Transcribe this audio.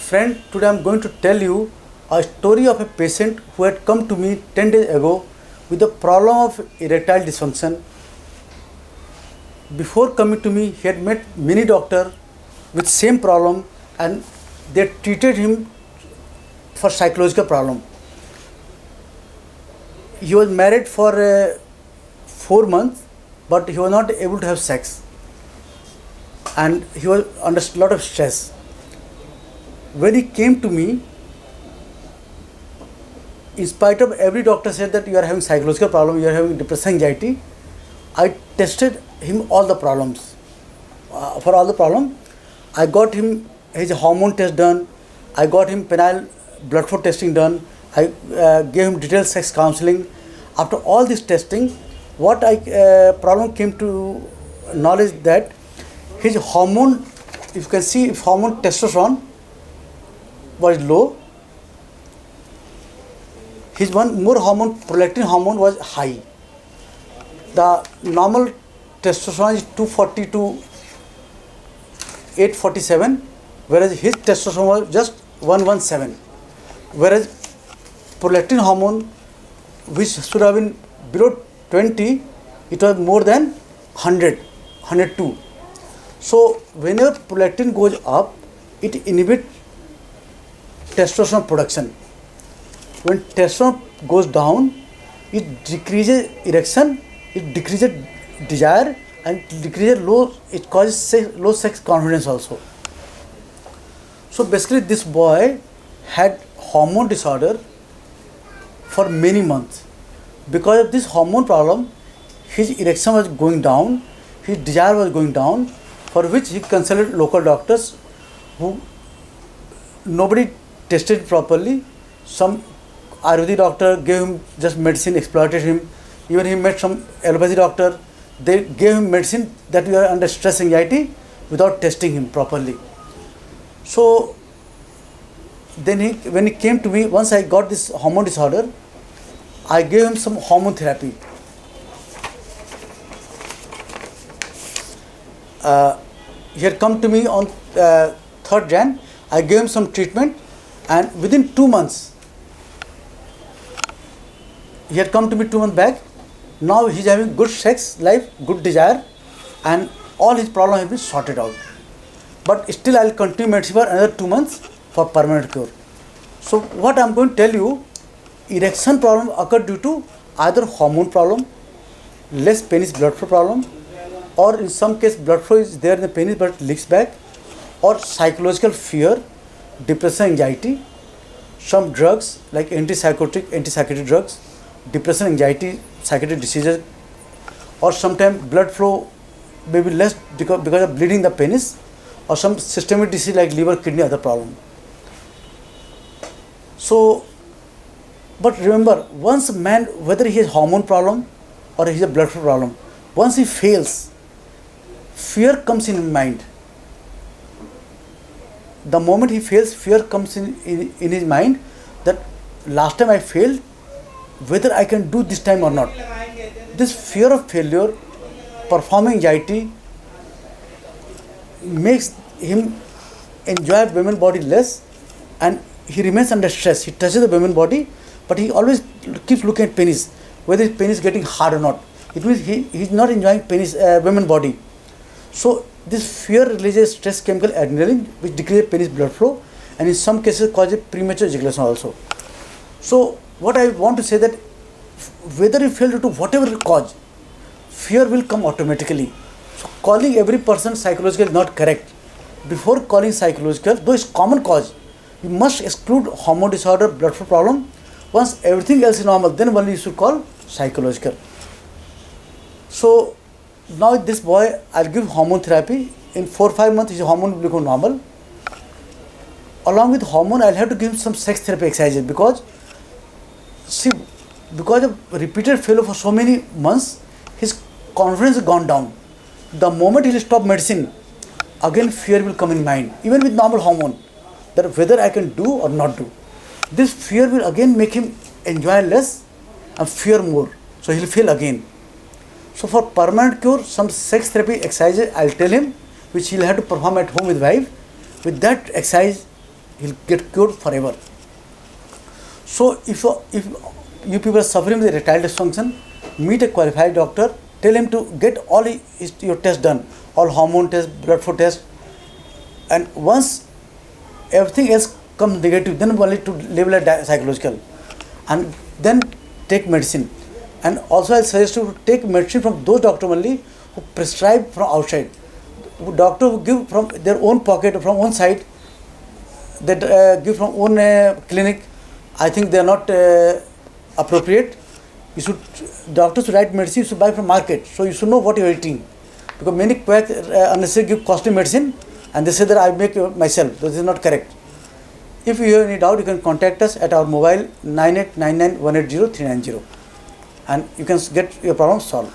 Friend, today I am going to tell you a story of a patient who had come to me 10 days ago with the problem of erectile dysfunction. Before coming to me, he had met many doctors with same problem and they treated him for psychological problem. He was married for 4 months, but he was not able to have sex and he was under a lot of stress. When he came to me, in spite of every doctor said that you are having psychological problem, you are having depression, anxiety, I tested him all the problems. For all the problem, I got him his hormone test done, I got him penile blood flow testing done, I gave him detailed sex counseling. After all this testing, what problem came to knowledge that his hormone, if you can see, if hormone testosterone was low, his one more hormone, prolactin hormone, was high. The normal testosterone is 240 to 847, whereas his testosterone was just 117. Whereas prolactin hormone, which should have been below 20, it was more than 100, 102. So whenever prolactin goes up, it inhibits testosterone production. When testosterone goes down, it decreases erection, it decreases desire, and it decreases it causes low sex confidence also. So basically this boy had hormone disorder for many months. Because of this hormone problem, his erection was going down, his desire was going down, for which he consulted local doctors who nobody tested properly. Some Ayurvedic doctor gave him just medicine, exploited him. Even he met some allopathy doctor. They gave him medicine that we are under stress, anxiety, without testing him properly. So then when he came to me, once I got this hormone disorder, I gave him some hormone therapy. He had come to me on 3rd Jan. I gave him some treatment, and within 2 months, he had come to me 2 months back. Now he is having good sex life, good desire, and all his problems have been sorted out. But still I will continue medicine for another 2 months for permanent cure. So what I am going to tell you, erection problem occurred due to either hormone problem, less penis blood flow problem, or in some case blood flow is there in the penis but leaks back, or psychological fear, depression, anxiety, some drugs like antipsychotic drugs, depression, anxiety, psychiatric diseases, or sometimes blood flow may be less because of bleeding the penis, or some systemic disease like liver, kidney, other problem. So, but remember, once a man, whether he has hormone problem or he has a blood flow problem, once he fails, fear comes in his mind. The moment he fails, fear comes in his mind that last time I failed, whether I can do this time or not. This fear of failure, performing anxiety, makes him enjoy women's body less, and he remains under stress. He touches the women's body, but he always keeps looking at penis, whether his penis is getting hard or not. It means he is not enjoying penis, women's body. So this fear releases stress chemical adrenaline, which decreases penis blood flow, and in some cases causes premature ejaculation also. So what I want to say that whether you fail due to whatever cause, fear will come automatically. So calling every person psychological is not correct. Before calling psychological, though it's common cause, you must exclude hormone disorder, blood flow problem. Once everything else is normal, then only you should call psychological. So now this boy, I'll give hormone therapy. In 4 or 5 months, his hormone will become normal. Along with hormone, I'll have to give him some sex therapy exercises because of repeated failure for so many months, his confidence has gone down. The moment he will stop medicine, again fear will come in mind, even with normal hormone, that whether I can do or not do. This fear will again make him enjoy less and fear more. So he will fail again. So for permanent cure, some sex therapy exercises I'll tell him, which he'll have to perform at home with wife. With that exercise, he'll get cured forever. So if you people are suffering with erectile dysfunction, meet a qualified doctor, tell him to get all your tests done, all hormone tests, blood flow tests, and once everything else comes negative, then only to label as psychological, and then take medicine. And also I suggest you to take medicine from those doctors only who prescribe from outside. Doctor who give from their own pocket or from own side, that give from own clinic, I think they are not appropriate. You should, doctors write medicine you should buy from market, so you should know what you are eating, because many quack unnecessarily give costly medicine and they say that I make myself. This is not correct. If you have any doubt, you can contact us at our mobile 9899180390 and you can get your problem solved.